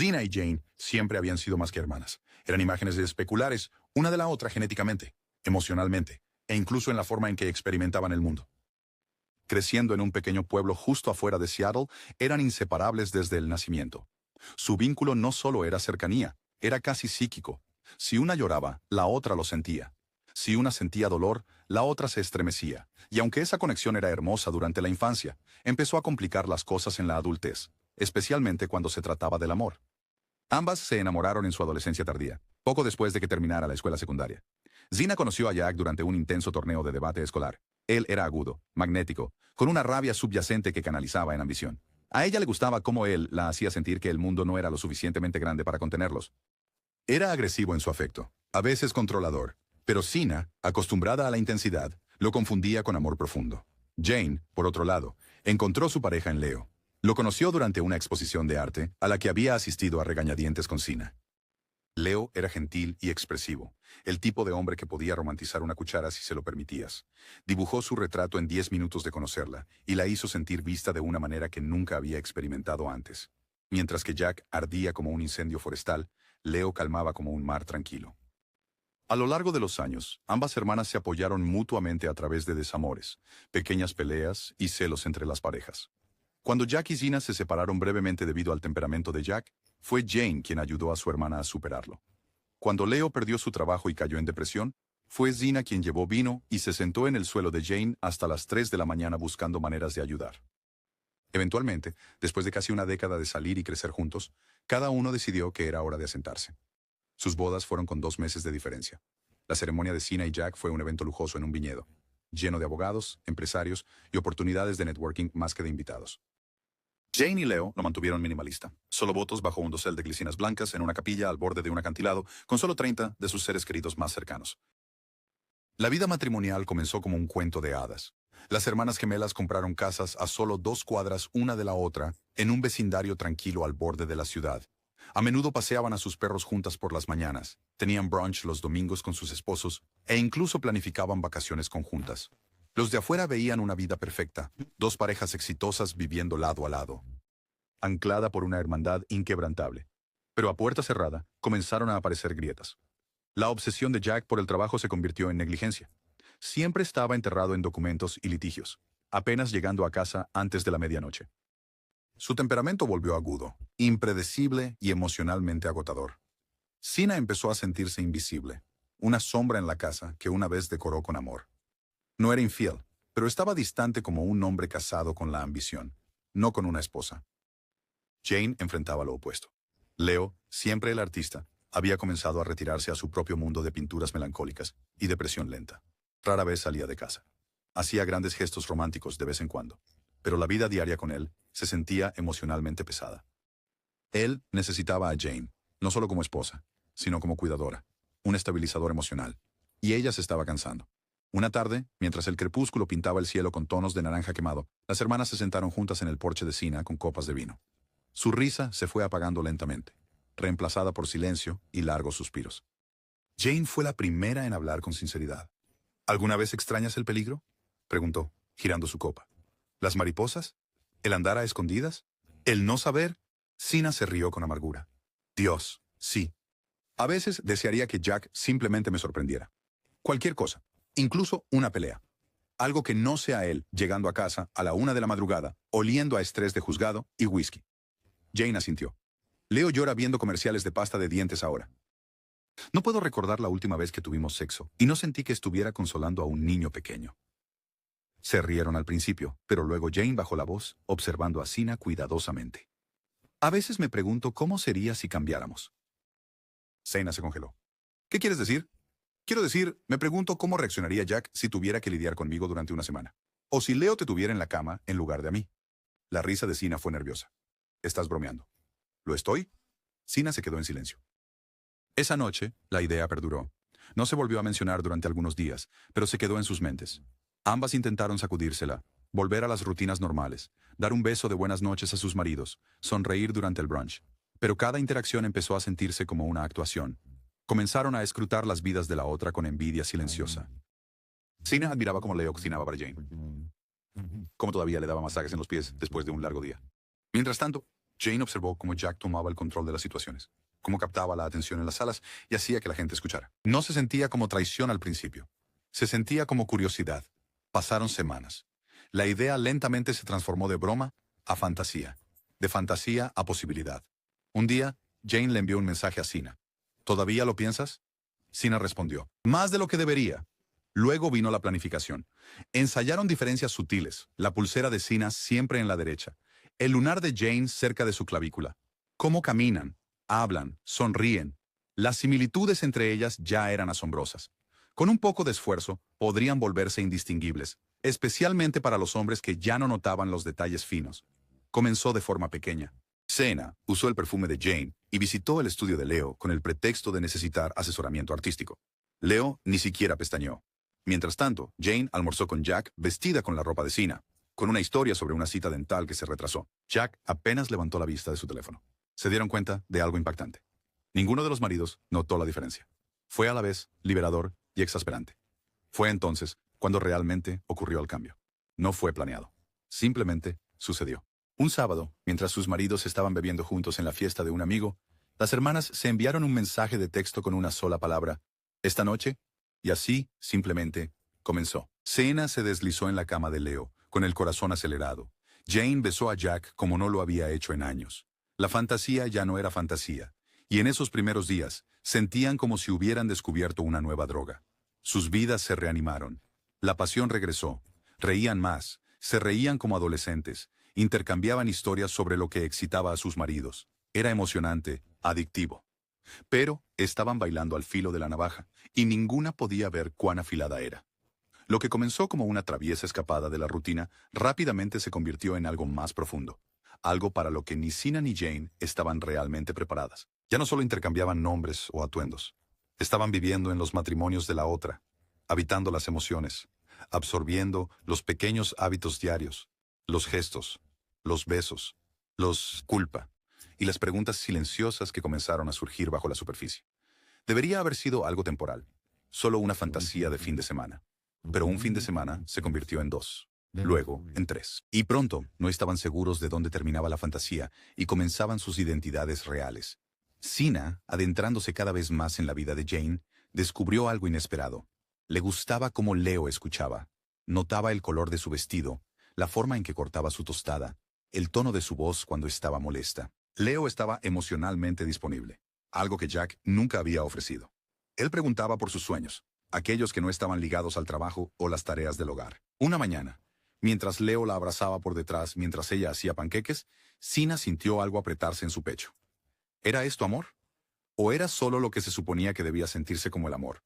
Zina y Jane siempre habían sido más que hermanas. Eran imágenes especulares, una de la otra genéticamente, emocionalmente, e incluso en la forma en que experimentaban el mundo. Creciendo en un pequeño pueblo justo afuera de Seattle, eran inseparables desde el nacimiento. Su vínculo no solo era cercanía, era casi psíquico. Si una lloraba, la otra lo sentía. Si una sentía dolor, la otra se estremecía. Y aunque esa conexión era hermosa durante la infancia, empezó a complicar las cosas en la adultez, especialmente cuando se trataba del amor. Ambas se enamoraron en su adolescencia tardía, poco después de que terminara la escuela secundaria. Zina conoció a Jack durante un intenso torneo de debate escolar. Él era agudo, magnético, con una rabia subyacente que canalizaba en ambición. A ella le gustaba cómo él la hacía sentir que el mundo no era lo suficientemente grande para contenerlos. Era agresivo en su afecto, a veces controlador, pero Zina, acostumbrada a la intensidad, lo confundía con amor profundo. Jane, por otro lado, encontró su pareja en Leo. Lo conoció durante una exposición de arte a la que había asistido a regañadientes con Zina. Leo era gentil y expresivo, el tipo de hombre que podía romantizar una cuchara si se lo permitías. Dibujó su retrato en 10 minutos de conocerla y la hizo sentir vista de una manera que nunca había experimentado antes. Mientras que Jack ardía como un incendio forestal, Leo calmaba como un mar tranquilo. A lo largo de los años, ambas hermanas se apoyaron mutuamente a través de desamores, pequeñas peleas y celos entre las parejas. Cuando Jack y Zina se separaron brevemente debido al temperamento de Jack, fue Jane quien ayudó a su hermana a superarlo. Cuando Leo perdió su trabajo y cayó en depresión, fue Zina quien llevó vino y se sentó en el suelo de Jane hasta las 3 de la mañana buscando maneras de ayudar. Eventualmente, después de casi una década de salir y crecer juntos, cada uno decidió que era hora de asentarse. Sus bodas fueron con 2 meses de diferencia. La ceremonia de Zina y Jack fue un evento lujoso en un viñedo, lleno de abogados, empresarios y oportunidades de networking más que de invitados. Jane y Leo lo mantuvieron minimalista. Solo votos bajo un dosel de glicinas blancas en una capilla al borde de un acantilado con solo 30 de sus seres queridos más cercanos. La vida matrimonial comenzó como un cuento de hadas. Las hermanas gemelas compraron casas a solo 2 cuadras una de la otra en un vecindario tranquilo al borde de la ciudad. A menudo paseaban a sus perros juntas por las mañanas, tenían brunch los domingos con sus esposos e incluso planificaban vacaciones conjuntas. Los de afuera veían una vida perfecta, 2 parejas exitosas viviendo lado a lado, anclada por una hermandad inquebrantable. Pero a puerta cerrada comenzaron a aparecer grietas. La obsesión de Jack por el trabajo se convirtió en negligencia. Siempre estaba enterrado en documentos y litigios, apenas llegando a casa antes de la medianoche. Su temperamento volvió agudo, impredecible y emocionalmente agotador. Zina empezó a sentirse invisible, una sombra en la casa que una vez decoró con amor. No era infiel, pero estaba distante como un hombre casado con la ambición, no con una esposa. Jane enfrentaba lo opuesto. Leo, siempre el artista, había comenzado a retirarse a su propio mundo de pinturas melancólicas y depresión lenta. Rara vez salía de casa. Hacía grandes gestos románticos de vez en cuando, pero la vida diaria con él se sentía emocionalmente pesada. Él necesitaba a Jane, no solo como esposa, sino como cuidadora, un estabilizador emocional. Y ella se estaba cansando. Una tarde, mientras el crepúsculo pintaba el cielo con tonos de naranja quemado, las hermanas se sentaron juntas en el porche de Zina con copas de vino. Su risa se fue apagando lentamente, reemplazada por silencio y largos suspiros. Jane fue la primera en hablar con sinceridad. ¿Alguna vez extrañas el peligro?, preguntó, girando su copa. ¿Las mariposas? ¿El andar a escondidas? ¿El no saber? Zina se rió con amargura. Dios, sí. A veces desearía que Jack simplemente me sorprendiera. Cualquier cosa. Incluso una pelea. Algo que no sea él llegando a casa a la 1 de la madrugada, oliendo a estrés de juzgado y whisky. Jane asintió. Leo llora viendo comerciales de pasta de dientes ahora. No puedo recordar la última vez que tuvimos sexo, y no sentí que estuviera consolando a un niño pequeño. Se rieron al principio, pero luego Jane bajó la voz, observando a Zina cuidadosamente. A veces me pregunto cómo sería si cambiáramos. Zina se congeló. ¿Qué quieres decir? Quiero decir, me pregunto cómo reaccionaría Jack si tuviera que lidiar conmigo durante una semana. O si Leo te tuviera en la cama en lugar de a mí. La risa de Zina fue nerviosa. Estás bromeando. ¿Lo estoy? Zina se quedó en silencio. Esa noche, la idea perduró. No se volvió a mencionar durante algunos días, pero se quedó en sus mentes. Ambas intentaron sacudírsela, volver a las rutinas normales, dar un beso de buenas noches a sus maridos, sonreír durante el brunch. Pero cada interacción empezó a sentirse como una actuación. Comenzaron a escrutar las vidas de la otra con envidia silenciosa. Zina admiraba cómo Leo cocinaba para Jane, cómo todavía le daba masajes en los pies después de un largo día. Mientras tanto, Jane observó cómo Jack tomaba el control de las situaciones, cómo captaba la atención en las salas y hacía que la gente escuchara. No se sentía como traición al principio. Se sentía como curiosidad. Pasaron semanas. La idea lentamente se transformó de broma a fantasía, de fantasía a posibilidad. Un día, Jane le envió un mensaje a Sina. ¿Todavía lo piensas? Sina respondió, más de lo que debería. Luego vino la planificación. Ensayaron diferencias sutiles, la pulsera de Sina siempre en la derecha, el lunar de Jane cerca de su clavícula. Cómo caminan, hablan, sonríen. Las similitudes entre ellas ya eran asombrosas. Con un poco de esfuerzo, podrían volverse indistinguibles, especialmente para los hombres que ya no notaban los detalles finos. Comenzó de forma pequeña. Sina usó el perfume de Jane y visitó el estudio de Leo con el pretexto de necesitar asesoramiento artístico. Leo ni siquiera pestañeó. Mientras tanto, Jane almorzó con Jack vestida con la ropa de Sina, con una historia sobre una cita dental que se retrasó. Jack apenas levantó la vista de su teléfono. Se dieron cuenta de algo impactante. Ninguno de los maridos notó la diferencia. Fue a la vez liberador y exasperante. Fue entonces cuando realmente ocurrió el cambio. No fue planeado. Simplemente sucedió. Un sábado, mientras sus maridos estaban bebiendo juntos en la fiesta de un amigo, las hermanas se enviaron un mensaje de texto con una sola palabra. ¿Esta noche? Y así, simplemente, comenzó. Sina se deslizó en la cama de Leo, con el corazón acelerado. Jane besó a Jack como no lo había hecho en años. La fantasía ya no era fantasía, y en esos primeros días sentían como si hubieran descubierto una nueva droga. Sus vidas se reanimaron. La pasión regresó. Reían más, se reían como adolescentes, intercambiaban historias sobre lo que excitaba a sus maridos. Era emocionante, adictivo. Pero estaban bailando al filo de la navaja, y ninguna podía ver cuán afilada era. Lo que comenzó como una traviesa escapada de la rutina, rápidamente se convirtió en algo más profundo. Algo para lo que ni Sina ni Jane estaban realmente preparadas. Ya no solo intercambiaban nombres o atuendos. Estaban viviendo en los matrimonios de la otra, habitando las emociones, absorbiendo los pequeños hábitos diarios, los gestos, los besos, los culpa y las preguntas silenciosas que comenzaron a surgir bajo la superficie. Debería haber sido algo temporal, solo una fantasía de fin de semana. Pero un fin de semana se convirtió en 2, luego en 3. Y pronto no estaban seguros de dónde terminaba la fantasía y comenzaban sus identidades reales. Sina, adentrándose cada vez más en la vida de Jane, descubrió algo inesperado. Le gustaba cómo Leo escuchaba. Notaba el color de su vestido, la forma en que cortaba su tostada, el tono de su voz cuando estaba molesta. Leo estaba emocionalmente disponible, algo que Jack nunca había ofrecido. Él preguntaba por sus sueños, aquellos que no estaban ligados al trabajo o las tareas del hogar. Una mañana, mientras Leo la abrazaba por detrás mientras ella hacía panqueques, Sina sintió algo apretarse en su pecho. ¿Era esto amor? ¿O era solo lo que se suponía que debía sentirse como el amor?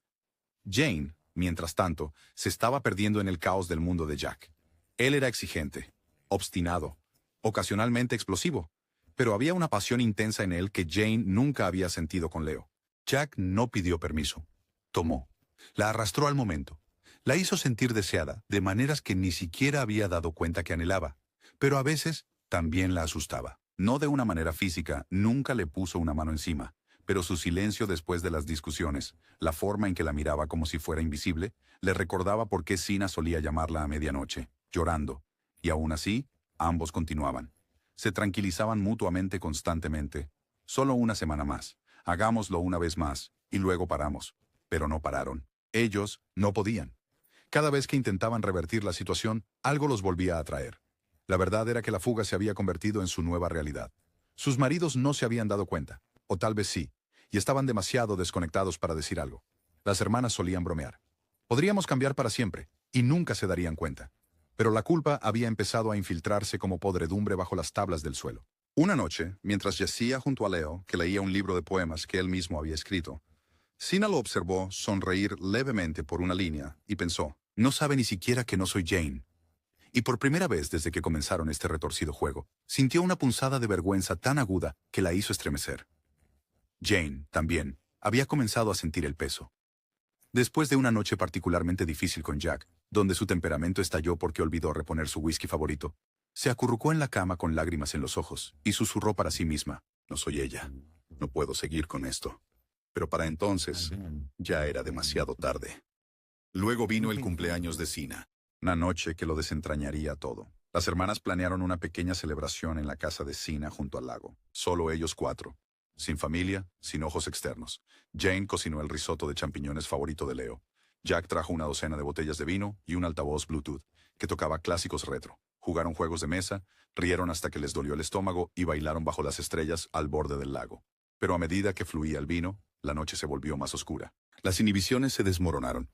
Jane, mientras tanto, se estaba perdiendo en el caos del mundo de Jack. Él era exigente, obstinado, ocasionalmente explosivo, pero había una pasión intensa en él que Jane nunca había sentido con Leo. Jack no pidió permiso. Tomó. La arrastró al momento. La hizo sentir deseada, de maneras que ni siquiera había dado cuenta que anhelaba, pero a veces también la asustaba. No de una manera física, nunca le puso una mano encima, pero su silencio después de las discusiones, la forma en que la miraba como si fuera invisible, le recordaba por qué Sina solía llamarla a medianoche, llorando, y aún así, ambos continuaban. Se tranquilizaban mutuamente constantemente. Solo una semana más, hagámoslo una vez más, y luego paramos. Pero no pararon. Ellos no podían. Cada vez que intentaban revertir la situación, algo los volvía a atraer. La verdad era que la fuga se había convertido en su nueva realidad. Sus maridos no se habían dado cuenta, o tal vez sí, y estaban demasiado desconectados para decir algo. Las hermanas solían bromear. Podríamos cambiar para siempre, y nunca se darían cuenta. Pero la culpa había empezado a infiltrarse como podredumbre bajo las tablas del suelo. Una noche, mientras yacía junto a Leo, que leía un libro de poemas que él mismo había escrito, Sina lo observó sonreír levemente por una línea y pensó, no sabe ni siquiera que no soy Jane. Y por primera vez desde que comenzaron este retorcido juego, sintió una punzada de vergüenza tan aguda que la hizo estremecer. Jane, también, había comenzado a sentir el peso. Después de una noche particularmente difícil con Jack, donde su temperamento estalló porque olvidó reponer su whisky favorito, se acurrucó en la cama con lágrimas en los ojos y susurró para sí misma, no soy ella, no puedo seguir con esto. Pero para entonces, ya era demasiado tarde. Luego vino el cumpleaños de Sina, una noche que lo desentrañaría todo. Las hermanas planearon una pequeña celebración en la casa de Sina junto al lago. Solo ellos cuatro. Sin familia, sin ojos externos. Jane cocinó el risotto de champiñones favorito de Leo. Jack trajo una docena de botellas de vino y un altavoz Bluetooth que tocaba clásicos retro. Jugaron juegos de mesa, rieron hasta que les dolió el estómago y bailaron bajo las estrellas al borde del lago. Pero a medida que fluía el vino, la noche se volvió más oscura. Las inhibiciones se desmoronaron.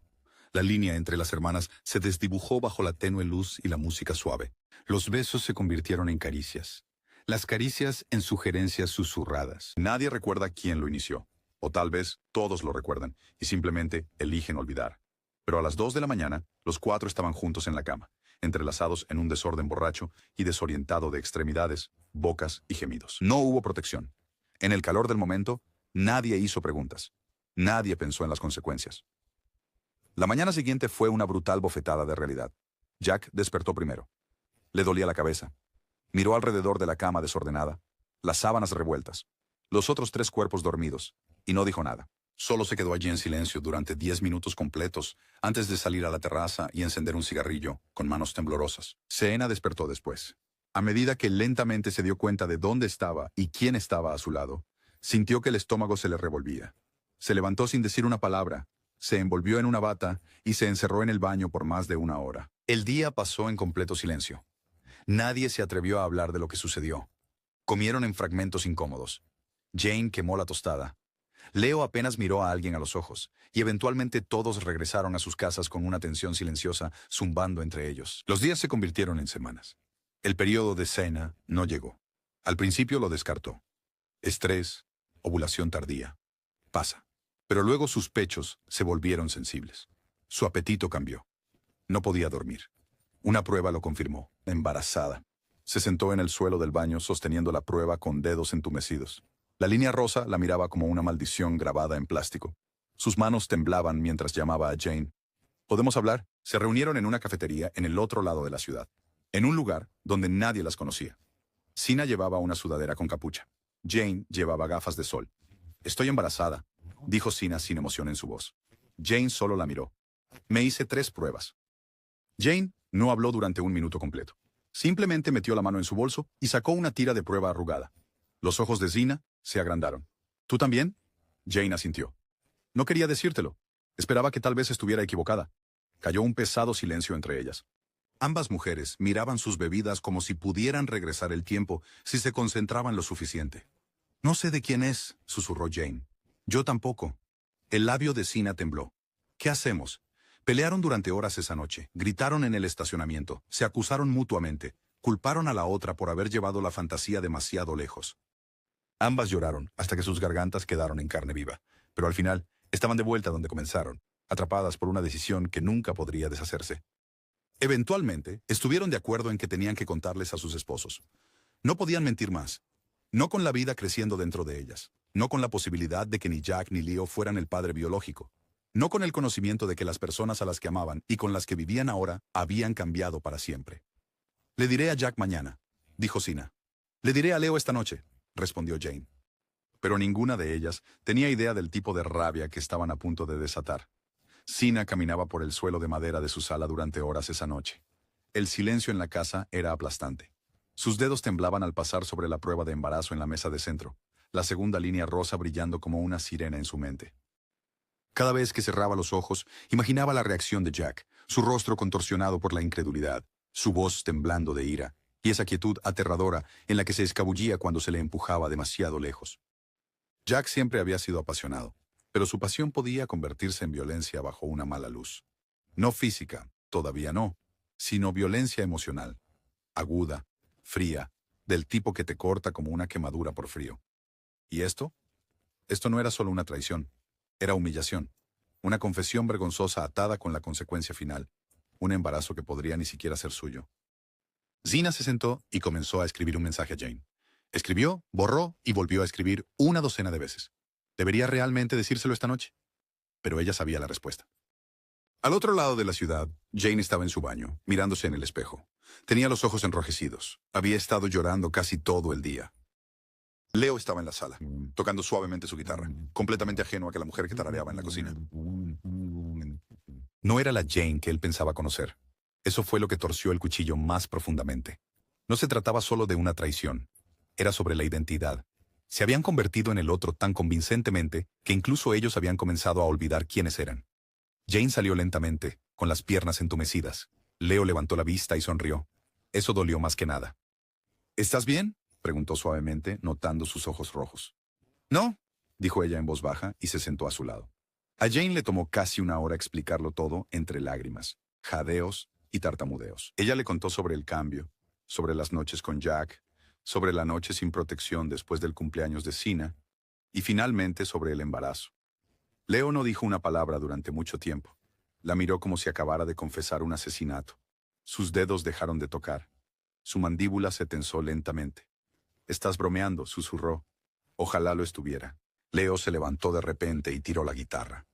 La línea entre las hermanas se desdibujó bajo la tenue luz y la música suave. Los besos se convirtieron en caricias. Las caricias en sugerencias susurradas. Nadie recuerda quién lo inició. O tal vez todos lo recuerdan y simplemente eligen olvidar. Pero a las 2 de la mañana, los cuatro estaban juntos en la cama, entrelazados en un desorden borracho y desorientado de extremidades, bocas y gemidos. No hubo protección. En el calor del momento, nadie hizo preguntas. Nadie pensó en las consecuencias. La mañana siguiente fue una brutal bofetada de realidad. Jack despertó primero. Le dolía la cabeza. Miró alrededor de la cama desordenada, las sábanas revueltas, los otros 3 cuerpos dormidos, y no dijo nada. Solo se quedó allí en silencio durante 10 minutos completos antes de salir a la terraza y encender un cigarrillo con manos temblorosas. Sienna despertó después. A medida que lentamente se dio cuenta de dónde estaba y quién estaba a su lado, sintió que el estómago se le revolvía. Se levantó sin decir una palabra, se envolvió en una bata y se encerró en el baño por más de 1 hora. El día pasó en completo silencio. Nadie se atrevió a hablar de lo que sucedió. Comieron en fragmentos incómodos. Jane quemó la tostada. Leo apenas miró a alguien a los ojos, y eventualmente todos regresaron a sus casas con una tensión silenciosa zumbando entre ellos. Los días se convirtieron en semanas. El periodo de Sienna no llegó. Al principio lo descartó. Estrés, ovulación tardía. Pasa. Pero luego sus pechos se volvieron sensibles. Su apetito cambió. No podía dormir. Una prueba lo confirmó. Embarazada. Se sentó en el suelo del baño sosteniendo la prueba con dedos entumecidos. La línea rosa la miraba como una maldición grabada en plástico. Sus manos temblaban mientras llamaba a Jane. ¿Podemos hablar? Se reunieron en una cafetería en el otro lado de la ciudad, en un lugar donde nadie las conocía. Sina llevaba una sudadera con capucha. Jane llevaba gafas de sol. Estoy embarazada, dijo Sina sin emoción en su voz. Jane solo la miró. Me hice 3 pruebas. Jane no habló durante 1 minuto completo. Simplemente metió la mano en su bolso y sacó una tira de prueba arrugada. Los ojos de Sina se agrandaron. ¿Tú también? Jane asintió. No quería decírtelo. Esperaba que tal vez estuviera equivocada. Cayó un pesado silencio entre ellas. Ambas mujeres miraban sus bebidas como si pudieran regresar el tiempo si se concentraban lo suficiente. No sé de quién es, susurró Jane. Yo tampoco. El labio de Sina tembló. ¿Qué hacemos? Pelearon durante horas esa noche, gritaron en el estacionamiento, se acusaron mutuamente, culparon a la otra por haber llevado la fantasía demasiado lejos. Ambas lloraron hasta que sus gargantas quedaron en carne viva, pero al final estaban de vuelta donde comenzaron, atrapadas por una decisión que nunca podría deshacerse. Eventualmente, estuvieron de acuerdo en que tenían que contarles a sus esposos. No podían mentir más. No con la vida creciendo dentro de ellas. No con la posibilidad de que ni Jack ni Leo fueran el padre biológico. No con el conocimiento de que las personas a las que amaban y con las que vivían ahora habían cambiado para siempre. Le diré a Jack mañana, dijo Sina. Le diré a Leo esta noche, respondió Jane. Pero ninguna de ellas tenía idea del tipo de rabia que estaban a punto de desatar. Sina caminaba por el suelo de madera de su sala durante horas esa noche. El silencio en la casa era aplastante. Sus dedos temblaban al pasar sobre la prueba de embarazo en la mesa de centro, la segunda línea rosa brillando como una sirena en su mente. Cada vez que cerraba los ojos, imaginaba la reacción de Jack, su rostro contorsionado por la incredulidad, su voz temblando de ira, y esa quietud aterradora en la que se escabullía cuando se le empujaba demasiado lejos. Jack siempre había sido apasionado, pero su pasión podía convertirse en violencia bajo una mala luz. No física, todavía no, sino violencia emocional, aguda, fría, del tipo que te corta como una quemadura por frío. ¿Y esto? Esto no era solo una traición. Era humillación, una confesión vergonzosa atada con la consecuencia final, un embarazo que podría ni siquiera ser suyo. Sina se sentó y comenzó a escribir un mensaje a Jane. Escribió, borró y volvió a escribir 1 docena de veces. ¿Debería realmente decírselo esta noche? Pero ella sabía la respuesta. Al otro lado de la ciudad, Jane estaba en su baño, mirándose en el espejo. Tenía los ojos enrojecidos. Había estado llorando casi todo el día. Leo estaba en la sala, tocando suavemente su guitarra, completamente ajeno a que la mujer que tarareaba en la cocina. No era la Jane que él pensaba conocer. Eso fue lo que torció el cuchillo más profundamente. No se trataba solo de una traición. Era sobre la identidad. Se habían convertido en el otro tan convincentemente que incluso ellos habían comenzado a olvidar quiénes eran. Jane salió lentamente, con las piernas entumecidas. Leo levantó la vista y sonrió. Eso dolió más que nada. ¿Estás bien?, preguntó suavemente, notando sus ojos rojos. No, dijo ella en voz baja y se sentó a su lado. A Jane le tomó casi una hora explicarlo todo entre lágrimas, jadeos y tartamudeos. Ella le contó sobre el cambio, sobre las noches con Jack, sobre la noche sin protección después del cumpleaños de Sina, y finalmente sobre el embarazo. Leo no dijo una palabra durante mucho tiempo. La miró como si acabara de confesar un asesinato. Sus dedos dejaron de tocar. Su mandíbula se tensó lentamente. «Estás bromeando», susurró. Ojalá lo estuviera. Leo se levantó de repente y tiró la guitarra.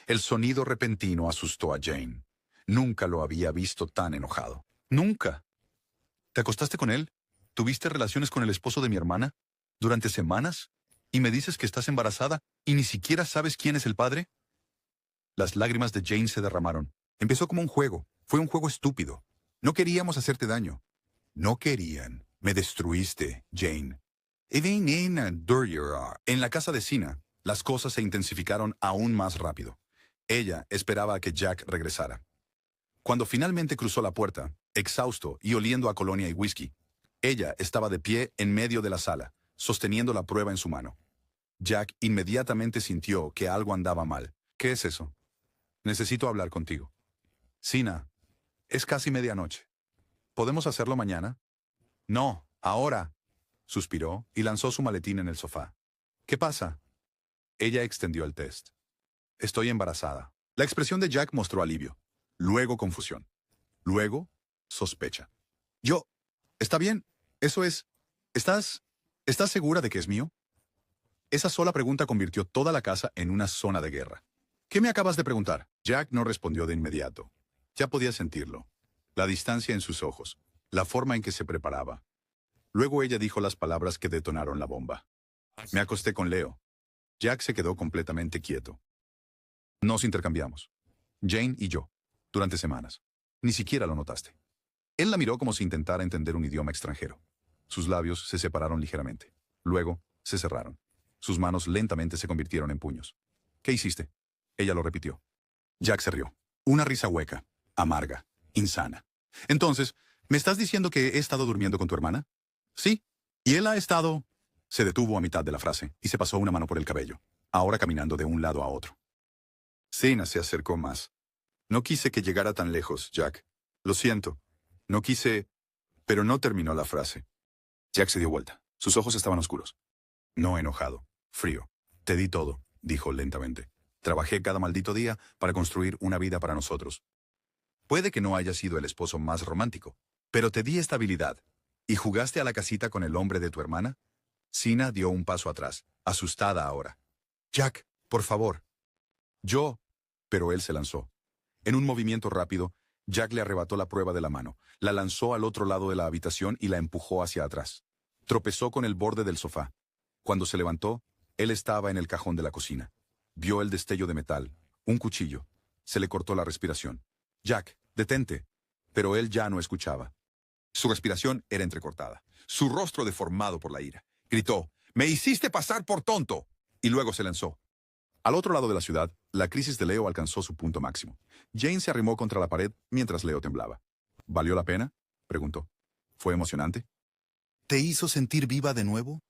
El sonido repentino asustó a Jane. Nunca lo había visto tan enojado. «¿Nunca? ¿Te acostaste con él? ¿Tuviste relaciones con el esposo de mi hermana? ¿Durante semanas? ¿Y me dices que estás embarazada y ni siquiera sabes quién es el padre?» Las lágrimas de Jane se derramaron. Empezó como un juego. Fue un juego estúpido. No queríamos hacerte daño. No querían. Me destruiste, Jane. En la casa de Sina, las cosas se intensificaron aún más rápido. Ella esperaba a que Jack regresara. Cuando finalmente cruzó la puerta, exhausto y oliendo a colonia y whisky, ella estaba de pie en medio de la sala, sosteniendo la prueba en su mano. Jack inmediatamente sintió que algo andaba mal. «¿Qué es eso?» «Necesito hablar contigo». «Sina, es casi medianoche. ¿Podemos hacerlo mañana?» «No, ahora», suspiró y lanzó su maletín en el sofá. «¿Qué pasa?» Ella extendió el test. «Estoy embarazada». La expresión de Jack mostró alivio, luego confusión, luego sospecha. «Yo, está bien, eso es. ¿Estás segura de que es mío?» Esa sola pregunta convirtió toda la casa en una zona de guerra. «¿Qué me acabas de preguntar?» Jack no respondió de inmediato. Ya podía sentirlo. La distancia en sus ojos, la forma en que se preparaba. Luego ella dijo las palabras que detonaron la bomba. «Me acosté con Leo». Jack se quedó completamente quieto. «Nos intercambiamos. Jane y yo. Durante semanas. Ni siquiera lo notaste». Él la miró como si intentara entender un idioma extranjero. Sus labios se separaron ligeramente. Luego, se cerraron. Sus manos lentamente se convirtieron en puños. «¿Qué hiciste?» Ella lo repitió. Jack se rió. Una risa hueca, amarga, insana. «Entonces, ¿me estás diciendo que he estado durmiendo con tu hermana?» «Sí. Y él ha estado...» Se detuvo a mitad de la frase y se pasó una mano por el cabello, ahora caminando de un lado a otro. Sina se acercó más. «No quise que llegara tan lejos, Jack. Lo siento. No quise...» Pero no terminó la frase. Jack se dio vuelta. Sus ojos estaban oscuros. No enojado, frío. «Te di todo», dijo lentamente. «Trabajé cada maldito día para construir una vida para nosotros. Puede que no haya sido el esposo más romántico, pero te di estabilidad. ¿Y jugaste a la casita con el hombre de tu hermana?» Sina dio un paso atrás, asustada ahora. «Jack, por favor». «Yo...» Pero él se lanzó. En un movimiento rápido, Jack le arrebató la prueba de la mano, la lanzó al otro lado de la habitación y la empujó hacia atrás. Tropezó con el borde del sofá. Cuando se levantó, él estaba en el cajón de la cocina. Vio el destello de metal, un cuchillo. Se le cortó la respiración. «Jack, detente». Pero él ya no escuchaba. Su respiración era entrecortada, su rostro deformado por la ira. Gritó: «¡Me hiciste pasar por tonto!» Y luego se lanzó. Al otro lado de la ciudad, la crisis de Leo alcanzó su punto máximo. Jane se arrimó contra la pared mientras Leo temblaba. «¿Valió la pena?», preguntó. «¿Fue emocionante? ¿Te hizo sentir viva de nuevo?»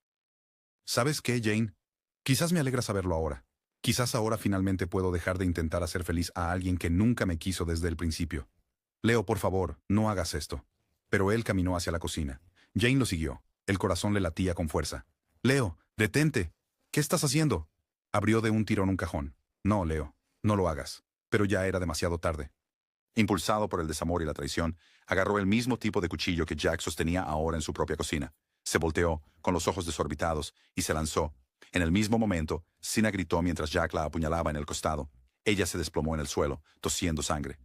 «¿Sabes qué, Jane? Quizás me alegra saberlo ahora. Quizás ahora finalmente puedo dejar de intentar hacer feliz a alguien que nunca me quiso desde el principio. Leo, por favor, no hagas esto». Pero él caminó hacia la cocina. Jane lo siguió. El corazón le latía con fuerza. «Leo, detente. ¿Qué estás haciendo?» Abrió de un tirón un cajón. «No, Leo, no lo hagas». Pero ya era demasiado tarde. Impulsado por el desamor y la traición, agarró el mismo tipo de cuchillo que Jack sostenía ahora en su propia cocina. Se volteó, con los ojos desorbitados, y se lanzó. En el mismo momento, Sina gritó mientras Jack la apuñalaba en el costado. Ella se desplomó en el suelo, tosiendo sangre.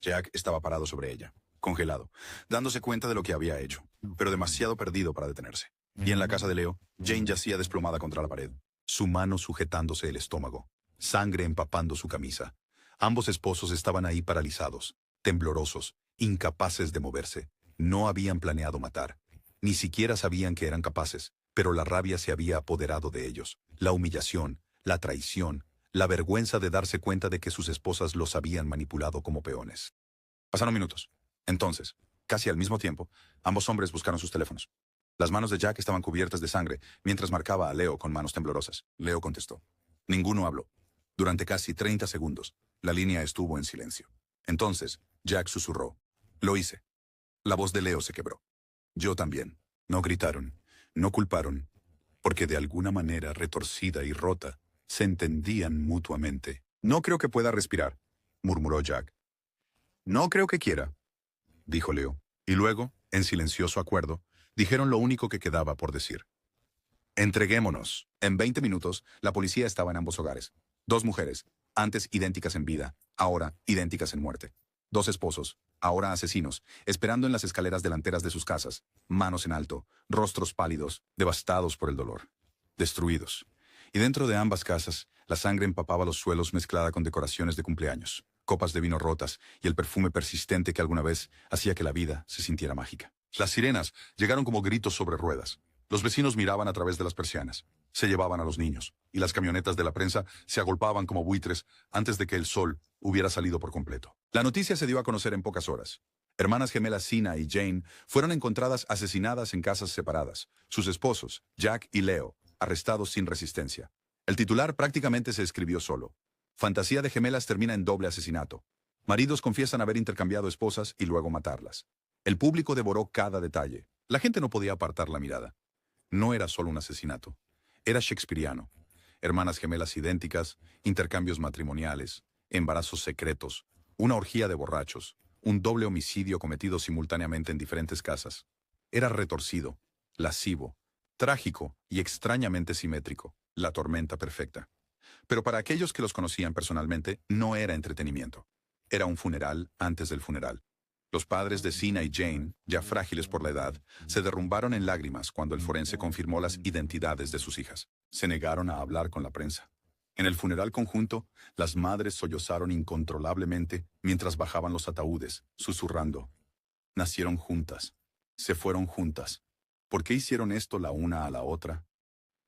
Jack estaba parado sobre ella, congelado, dándose cuenta de lo que había hecho, pero demasiado perdido para detenerse. Y en la casa de Leo, Jane yacía desplomada contra la pared, su mano sujetándose el estómago, sangre empapando su camisa. Ambos esposos estaban ahí paralizados, temblorosos, incapaces de moverse. No habían planeado matar. Ni siquiera sabían que eran capaces, pero la rabia se había apoderado de ellos. La humillación, la traición, la vergüenza de darse cuenta de que sus esposas los habían manipulado como peones. Pasaron minutos. Entonces, casi al mismo tiempo, ambos hombres buscaron sus teléfonos. Las manos de Jack estaban cubiertas de sangre mientras marcaba a Leo con manos temblorosas. Leo contestó. Ninguno habló. Durante casi 30 segundos, la línea estuvo en silencio. Entonces, Jack susurró. Lo hice. La voz de Leo se quebró. Yo también. No gritaron, no culparon, porque de alguna manera retorcida y rota, se entendían mutuamente. No creo que pueda respirar, murmuró Jack. No creo que quiera, dijo Leo. Y luego, en silencioso acuerdo, dijeron lo único que quedaba por decir. Entreguémonos. En 20 minutos, la policía estaba en ambos hogares. 2 mujeres, antes idénticas en vida, ahora idénticas en muerte. 2 esposos, ahora asesinos, esperando en las escaleras delanteras de sus casas, manos en alto, rostros pálidos, devastados por el dolor. Destruidos. Y dentro de ambas casas, la sangre empapaba los suelos mezclada con decoraciones de cumpleaños, copas de vino rotas y el perfume persistente que alguna vez hacía que la vida se sintiera mágica. Las sirenas llegaron como gritos sobre ruedas. Los vecinos miraban a través de las persianas. Se llevaban a los niños, y las camionetas de la prensa se agolpaban como buitres antes de que el sol hubiera salido por completo. La noticia se dio a conocer en pocas horas. Hermanas gemelas Sina y Jane fueron encontradas asesinadas en casas separadas. Sus esposos, Jack y Leo, arrestados sin resistencia. El titular prácticamente se escribió solo. Fantasía de gemelas termina en doble asesinato. Maridos confiesan haber intercambiado esposas y luego matarlas. El público devoró cada detalle. La gente no podía apartar la mirada. No era solo un asesinato. Era shakespeariano. Hermanas gemelas idénticas, intercambios matrimoniales, embarazos secretos, una orgía de borrachos, un doble homicidio cometido simultáneamente en diferentes casas. Era retorcido, lascivo, trágico y extrañamente simétrico, la tormenta perfecta. Pero para aquellos que los conocían personalmente, no era entretenimiento. Era un funeral antes del funeral. Los padres de Sina y Jane, ya frágiles por la edad, se derrumbaron en lágrimas cuando el forense confirmó las identidades de sus hijas. Se negaron a hablar con la prensa. En el funeral conjunto, las madres sollozaron incontrolablemente mientras bajaban los ataúdes, susurrando. Nacieron juntas. Se fueron juntas. ¿Por qué hicieron esto la una a la otra?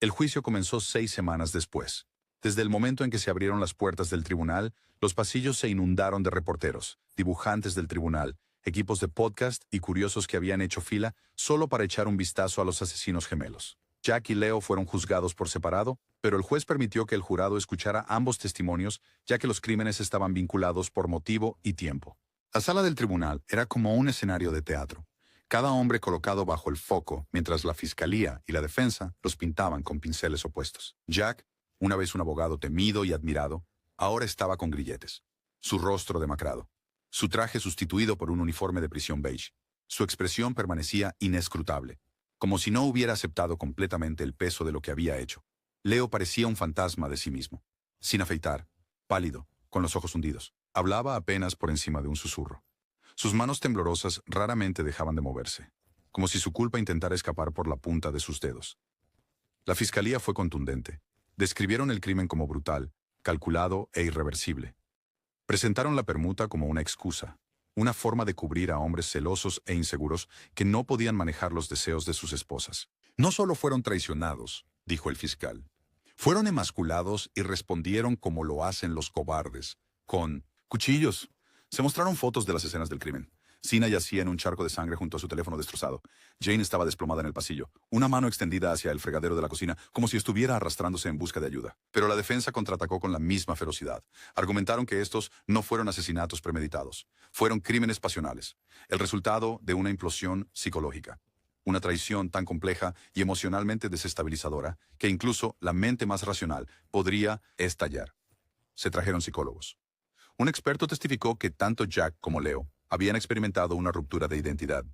El juicio comenzó 6 semanas después. Desde el momento en que se abrieron las puertas del tribunal, los pasillos se inundaron de reporteros, dibujantes del tribunal, equipos de podcast y curiosos que habían hecho fila solo para echar un vistazo a los asesinos gemelos. Jack y Leo fueron juzgados por separado, pero el juez permitió que el jurado escuchara ambos testimonios, ya que los crímenes estaban vinculados por motivo y tiempo. La sala del tribunal era como un escenario de teatro. Cada hombre colocado bajo el foco, mientras la fiscalía y la defensa los pintaban con pinceles opuestos. Jack, una vez un abogado temido y admirado, ahora estaba con grilletes. Su rostro demacrado. Su traje sustituido por un uniforme de prisión beige. Su expresión permanecía inescrutable, como si no hubiera aceptado completamente el peso de lo que había hecho. Leo parecía un fantasma de sí mismo. Sin afeitar, pálido, con los ojos hundidos. Hablaba apenas por encima de un susurro. Sus manos temblorosas raramente dejaban de moverse, como si su culpa intentara escapar por la punta de sus dedos. La fiscalía fue contundente. Describieron el crimen como brutal, calculado e irreversible. Presentaron la permuta como una excusa, una forma de cubrir a hombres celosos e inseguros que no podían manejar los deseos de sus esposas. No solo fueron traicionados, dijo el fiscal. Fueron emasculados y respondieron como lo hacen los cobardes, con cuchillos. Se mostraron fotos de las escenas del crimen. Sina yacía en un charco de sangre junto a su teléfono destrozado. Jane estaba desplomada en el pasillo, una mano extendida hacia el fregadero de la cocina, como si estuviera arrastrándose en busca de ayuda. Pero la defensa contraatacó con la misma ferocidad. Argumentaron que estos no fueron asesinatos premeditados. Fueron crímenes pasionales, el resultado de una implosión psicológica. Una traición tan compleja y emocionalmente desestabilizadora que incluso la mente más racional podría estallar. Se trajeron psicólogos. Un experto testificó que tanto Jack como Leo habían experimentado una ruptura de identidad,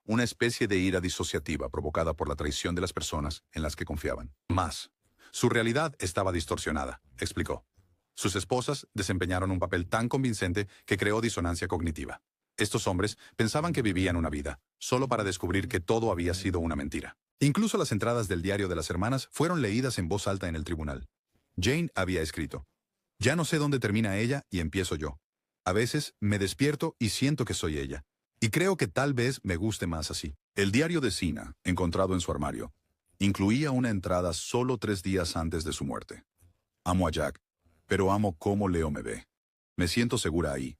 una especie de ira disociativa provocada por la traición de las personas en las que confiaban. Más, su realidad estaba distorsionada, explicó. Sus esposas desempeñaron un papel tan convincente que creó disonancia cognitiva. Estos hombres pensaban que vivían una vida, solo para descubrir que todo había sido una mentira. Incluso las entradas del diario de las hermanas fueron leídas en voz alta en el tribunal. Jane había escrito: «Ya no sé dónde termina ella y empiezo yo. A veces me despierto y siento que soy ella. Y creo que tal vez me guste más así. El diario de Sina, encontrado en su armario, incluía una entrada solo 3 días antes de su muerte. Amo a Jack, pero amo cómo Leo me ve. Me siento segura ahí.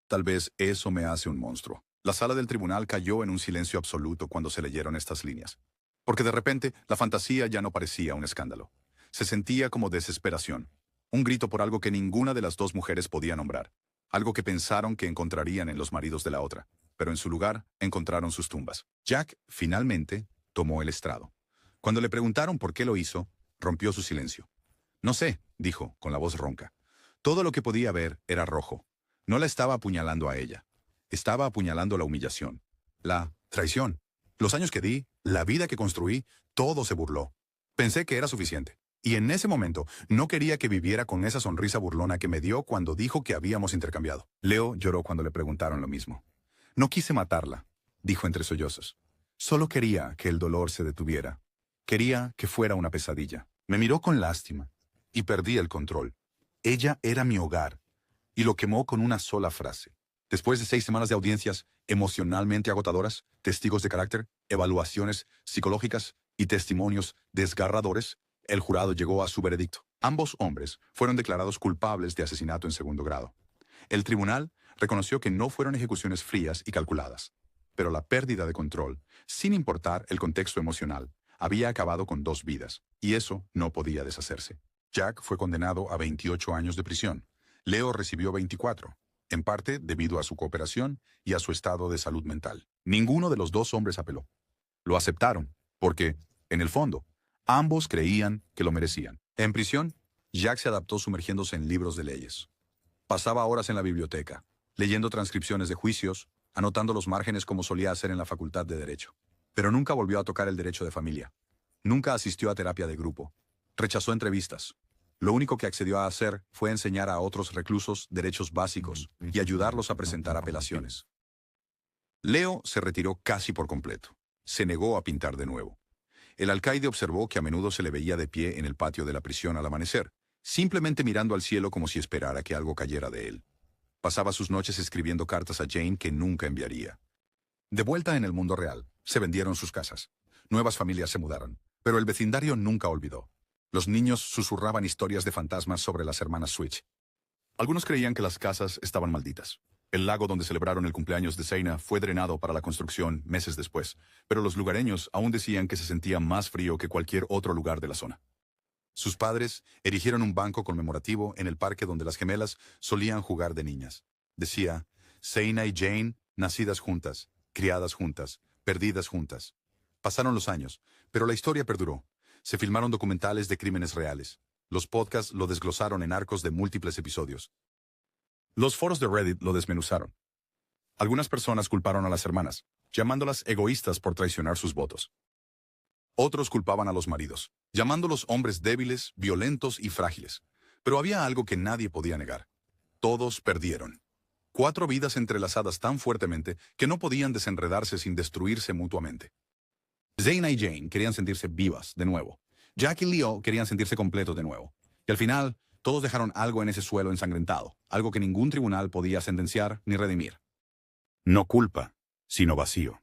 Tal vez eso me hace un monstruo. La sala del tribunal cayó en un silencio absoluto cuando se leyeron estas líneas. Porque de repente, la fantasía ya no parecía un escándalo. Se sentía como desesperación. Un grito por algo que ninguna de las dos mujeres podía nombrar. Algo que pensaron que encontrarían en los maridos de la otra. Pero en su lugar, encontraron sus tumbas. Jack, finalmente, tomó el estrado. Cuando le preguntaron por qué lo hizo, rompió su silencio. No sé, dijo, con la voz ronca. Todo lo que podía ver era rojo. No la estaba apuñalando a ella. Estaba apuñalando la humillación. La traición. Los años que di, la vida que construí, todo se burló. Pensé que era suficiente. Y en ese momento, no quería que viviera con esa sonrisa burlona que me dio cuando dijo que habíamos intercambiado. Leo lloró cuando le preguntaron lo mismo. No quise matarla, dijo entre sollozos. Solo quería que el dolor se detuviera. Quería que fuera una pesadilla. Me miró con lástima y perdí el control. Ella era mi hogar y lo quemó con una sola frase. Después de 6 semanas de audiencias emocionalmente agotadoras, testigos de carácter, evaluaciones psicológicas y testimonios desgarradores, el jurado llegó a su veredicto. Ambos hombres fueron declarados culpables de asesinato en segundo grado. El tribunal reconoció que no fueron ejecuciones frías y calculadas, pero la pérdida de control, sin importar el contexto emocional, había acabado con 2 vidas, y eso no podía deshacerse. Jack fue condenado a 28 años de prisión. Leo recibió 24, en parte debido a su cooperación y a su estado de salud mental. Ninguno de los 2 hombres apeló. Lo aceptaron, porque, en el fondo, ambos creían que lo merecían. En prisión, Jack se adaptó sumergiéndose en libros de leyes. Pasaba horas en la biblioteca, leyendo transcripciones de juicios, anotando los márgenes como solía hacer en la Facultad de Derecho. Pero nunca volvió a tocar el derecho de familia. Nunca asistió a terapia de grupo. Rechazó entrevistas. Lo único que accedió a hacer fue enseñar a otros reclusos derechos básicos y ayudarlos a presentar apelaciones. Leo se retiró casi por completo. Se negó a pintar de nuevo. El alcaide observó que a menudo se le veía de pie en el patio de la prisión al amanecer, simplemente mirando al cielo como si esperara que algo cayera de él. Pasaba sus noches escribiendo cartas a Jane que nunca enviaría. De vuelta en el mundo real, se vendieron sus casas. Nuevas familias se mudaron, pero el vecindario nunca olvidó. Los niños susurraban historias de fantasmas sobre las hermanas Switch. Algunos creían que las casas estaban malditas. El lago donde celebraron el cumpleaños de Seina fue drenado para la construcción meses después, pero los lugareños aún decían que se sentía más frío que cualquier otro lugar de la zona. Sus padres erigieron un banco conmemorativo en el parque donde las gemelas solían jugar de niñas. Decía, Seina y Jane, nacidas juntas, criadas juntas, perdidas juntas. Pasaron los años, pero la historia perduró. Se filmaron documentales de crímenes reales. Los podcasts lo desglosaron en arcos de múltiples episodios. Los foros de Reddit lo desmenuzaron. Algunas personas culparon a las hermanas, llamándolas egoístas por traicionar sus votos. Otros culpaban a los maridos, llamándolos hombres débiles, violentos y frágiles. Pero había algo que nadie podía negar. Todos perdieron. 4 vidas entrelazadas tan fuertemente que no podían desenredarse sin destruirse mutuamente. Zaina y Jane querían sentirse vivas de nuevo. Jack y Leo querían sentirse completos de nuevo. Y al final, todos dejaron algo en ese suelo ensangrentado, algo que ningún tribunal podía sentenciar ni redimir. No culpa, sino vacío.